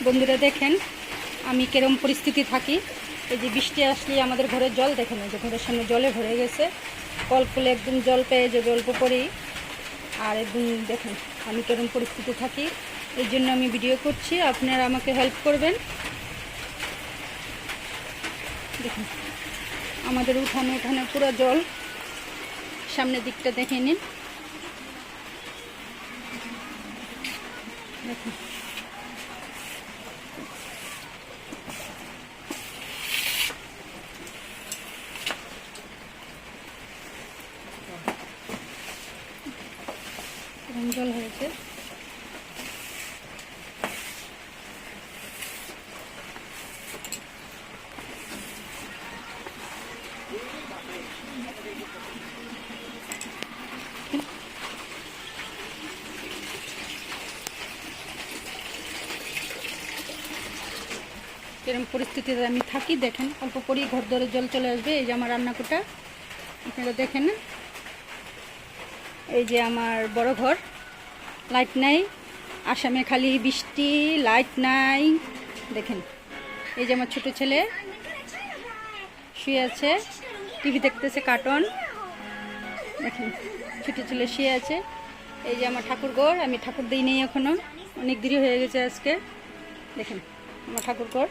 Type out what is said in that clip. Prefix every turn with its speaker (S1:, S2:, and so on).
S1: বন্ধুরা দেখেন আমি কেরম পরিস্থিতি থাকি। এই যে বৃষ্টি আসলেই আমাদের ঘরের জল দেখেন, এই যে ঘরের সামনে জলে ভরে গেছে, কল খুলে একদম জল পেয়ে যাবে অল্প করেই। আর একদম দেখেন আমি কেরম পরিস্থিতি থাকি, এই জন্য আমি ভিডিও করছি, আপনারা আমাকে হেল্প করবেন। দেখুন আমাদের উঠানে পুরো জল, সামনের দিকটা দেখে নিন। দেখুন জল হয়েছে। এরকম পরিস্থিতিতে আমি থাকি দেখেন, অল্প করেই ঘর ধরে জল চলে আসবে। এই যে আমার রান্নাঘরটা আপনারা দেখেন না, এই যে আমার বড় ঘর, লাইট নাই, আসামে খালি বৃষ্টি, লাইট নাই। দেখেন এই যে আমার ছোট ছেলে শুয়ে আছে, টিভি দেখতেছে কার্টুন। দেখেন ছোট ছেলে শুয়ে আছে। এই যে আমার ঠাকুর ঘর, আমি ঠাকুর দিই নেই এখনো, অনেক দেরি হয়ে গেছে আজকে। দেখেন আমার ঠাকুর ঘর।